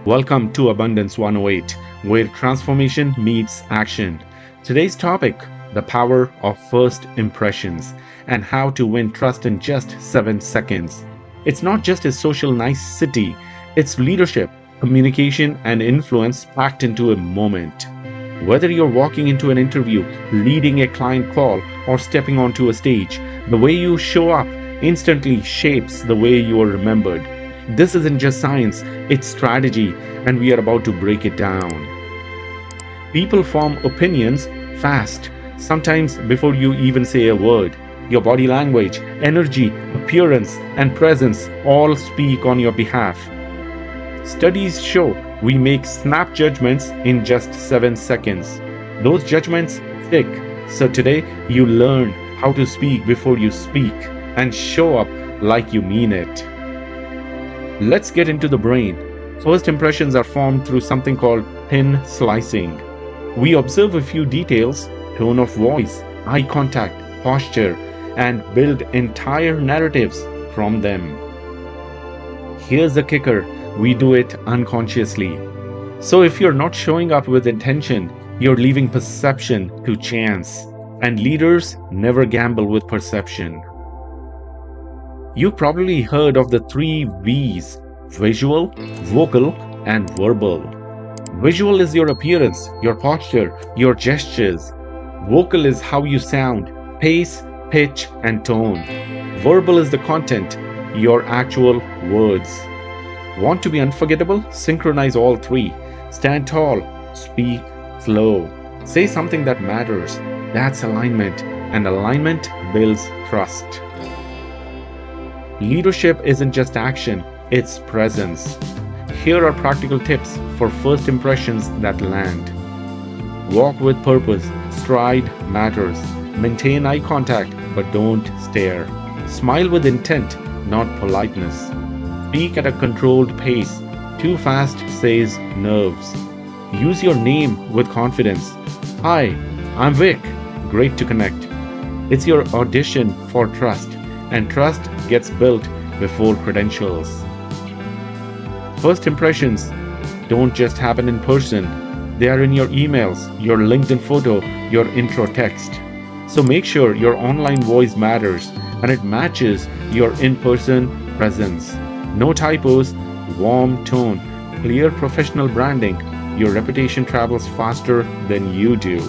Welcome to Abundance 108, where transformation meets action. Today's topic: the power of first impressions and how to win trust in just 7 seconds. It's not just a social nicety, it's leadership, communication, and influence packed into a moment. Whether you're walking into an interview, leading a client call, or stepping onto a stage, the way you show up instantly shapes the way you are remembered. This isn't just science, it's strategy, and we are about to break it down. People form opinions fast, sometimes before you even say a word. Your body language, energy, appearance, and presence all speak on your behalf. Studies show we make snap judgments in just 7 seconds. Those judgments stick. So today, you learn how to speak before you speak and show up like you mean it. Let's get into the brain. First impressions are formed through something called thin slicing. We observe a few details, tone of voice, eye contact, posture, and build entire narratives from them. Here's the kicker: we do it unconsciously. So if you're not showing up with intention, you're leaving perception to chance. And leaders never gamble with perception. You've probably heard of the 3 V's: visual, vocal, and verbal. Visual is your appearance, your posture, your gestures. Vocal is how you sound, pace, pitch, and tone. Verbal is the content, your actual words. Want to be unforgettable? Synchronize all 3. Stand tall, speak slow. Say something that matters. That's alignment, and alignment builds trust. Leadership isn't just action, it's presence. Here are practical tips for first impressions that land. Walk with purpose. Stride matters. Maintain eye contact, but don't stare. Smile with intent, not politeness. Speak at a controlled pace. Too fast says nerves. Use your name with confidence. Hi, I'm Vic. Great to connect. It's your audition for trust, and trust gets built before credentials. First impressions don't just happen in person. They are in your emails, your LinkedIn photo, your intro text. So make sure your online voice matters and it matches your in-person presence. No typos, warm tone, clear professional branding. Your reputation travels faster than you do.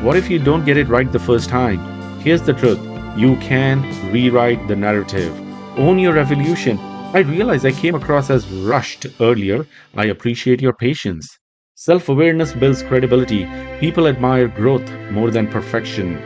What if you don't get it right the first time? Here's the truth. You can rewrite the narrative. Own your evolution. I realize I came across as rushed earlier. I appreciate your patience. Self-awareness builds credibility. People admire growth more than perfection.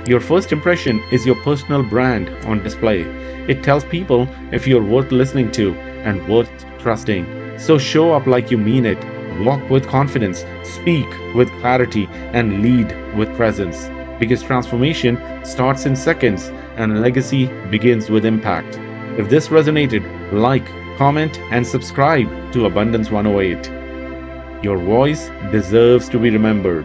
Your first impression is your personal brand on display. It tells people if you're worth listening to and worth trusting. So show up like you mean it. Walk with confidence, speak with clarity, and lead with presence. Because transformation starts in seconds and legacy begins with impact. If this resonated, like, comment, and subscribe to Abundance 108. Your voice deserves to be remembered.